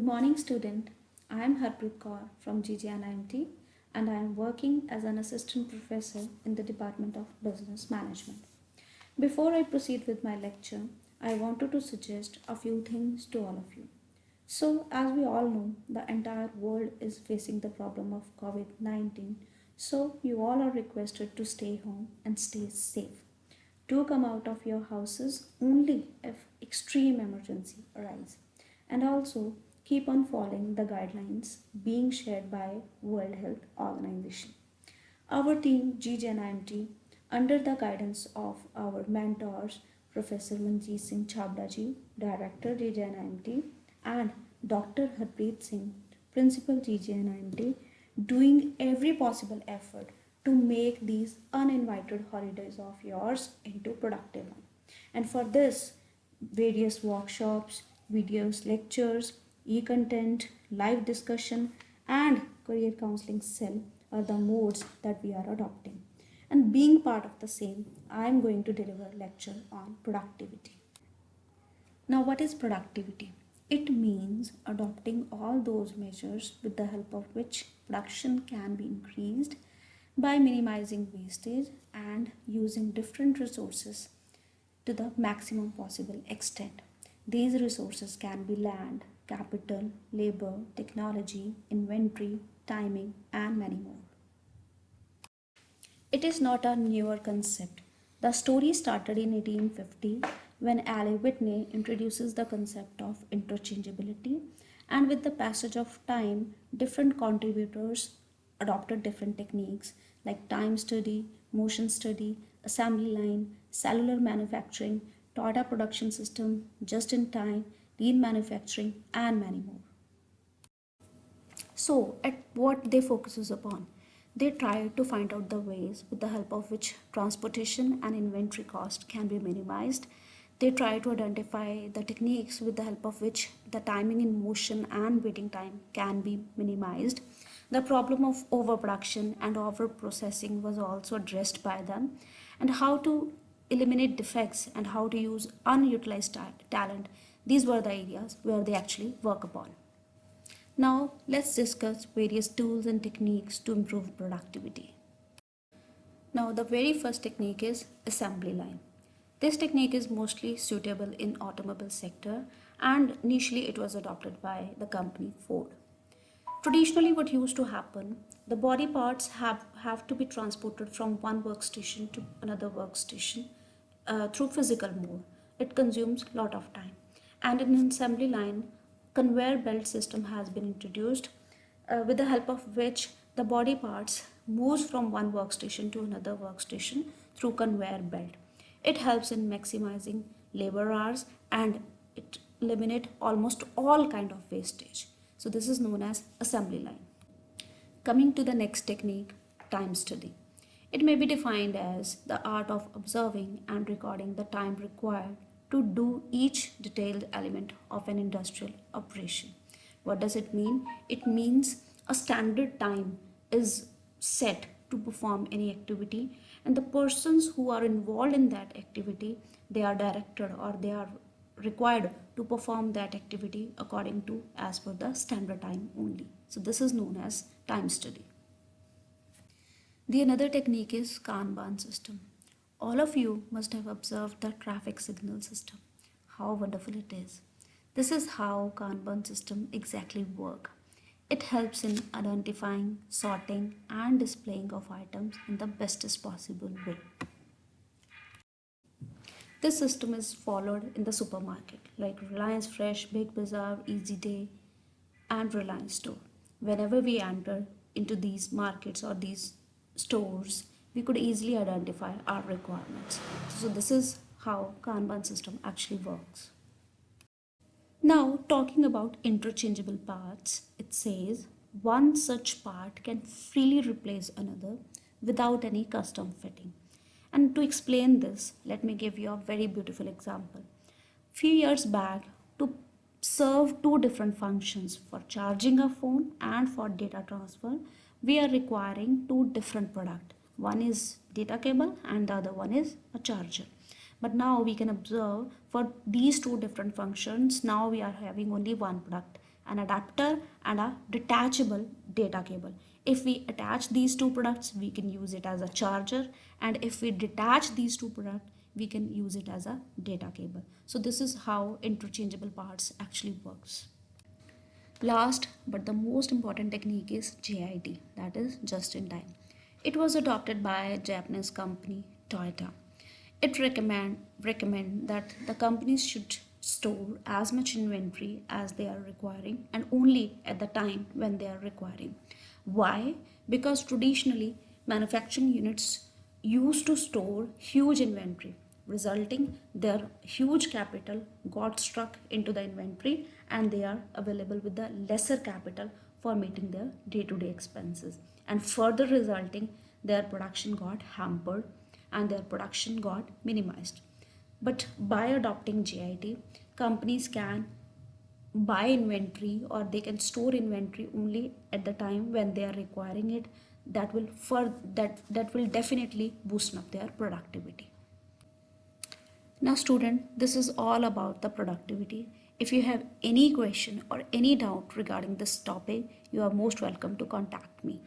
morning, student. I am Harpreet Kaur from GGNIMT and I am working as an assistant professor in the Department of Business Management. Before I proceed with my lecture, I wanted to suggest a few things to all of you. So, as we all know, the entire world is facing the problem of COVID-19. So, you all are requested to stay home and stay safe. Do come out of your houses only if extreme emergency arises. And also keep on following the guidelines being shared by World Health Organization. Our team GGNIMT, under the guidance of our mentors Professor Manjeet Singh Chhabra ji, Director GGNIMT, and Dr. Harpreet Singh, Principal GGNIMT, doing every possible effort to make these uninvited holidays of yours into productive one. And for this, various workshops, videos, lectures, e-content, live discussion, and career counseling cell are the modes that we are adopting. And being part of the same, I am going to deliver a lecture on productivity. Now, what is productivity? It means adopting all those measures with the help of which production can be increased by minimizing wastage and using different resources to the maximum possible extent. These resources can be land, capital, labor, technology, inventory, timing, and many more. It is not a newer concept. The story started in 1850 when Ali Whitney introduces the concept of interchangeability, and with the passage of time, different contributors adopted different techniques like time study, motion study, assembly line, cellular manufacturing, Toyota production system, just in time, lean manufacturing, and many more. So, at what they focuses upon? They try to find out the ways with the help of which transportation and inventory cost can be minimized. They try to identify the techniques with the help of which the timing in motion and waiting time can be minimized. The problem of overproduction and overprocessing was also addressed by them, and how to eliminate defects and how to use unutilized talent. These were the areas where they actually work upon. Now, let's discuss various tools and techniques to improve productivity. Now, the very first technique is assembly line. This technique is mostly suitable in automobile sector, and initially it was adopted by the company Ford. Traditionally, what used to happen, the body parts have to be transported from one workstation to another workstation through physical mode. It consumes a lot of time. And in an assembly line, conveyor belt system has been introduced with the help of which the body parts moves from one workstation to another workstation through conveyor belt. It helps in maximizing labor hours and it eliminates almost all kind of wastage. So this is known as assembly line. Coming to the next technique, time study. It may be defined as the art of observing and recording the time required to do each detailed element of an industrial operation. What does it mean? It means a standard time is set to perform any activity, and the persons who are involved in that activity, they are directed or they are required to perform that activity according to as per the standard time only. So this is known as time study. The another technique is Kanban system. All of you must have observed the traffic signal system. How wonderful it is. This is how Kanban system exactly work. It helps in identifying, sorting and displaying of items in the bestest possible way. This system is followed in the supermarket like Reliance Fresh, Big Bazaar, Easy Day and Reliance Store. Whenever we enter into these markets or these stores, we could easily identify our requirements. So this is how Kanban system actually works. Now, talking about interchangeable parts, it says one such part can freely replace another without any custom fitting. And to explain this, let me give you a very beautiful example. Few years back, to serve two different functions for charging a phone and for data transfer, we are requiring two different products. One is data cable and the other one is a charger. But now we can observe for these two different functions, now we are having only one product, an adapter and a detachable data cable. If we attach these two products, we can use it as a charger, and if we detach these two products, we can use it as a data cable. So this is how interchangeable parts actually works. Last but the most important technique is JIT, that is just in time. It was adopted by Japanese company Toyota. It recommend that the companies should store as much inventory as they are requiring and only at the time when they are requiring. Why? Because traditionally manufacturing units used to store huge inventory, resulting their huge capital got struck into the inventory and they are available with the lesser capital for meeting their day-to-day expenses, and further resulting their production got hampered and their production got minimized. But by adopting GIT, companies can buy inventory or they can store inventory only at the time when they are requiring it. That will definitely boost up their productivity. Now student, this is all about the productivity. If you have any question or any doubt regarding this topic, you are most welcome to contact me.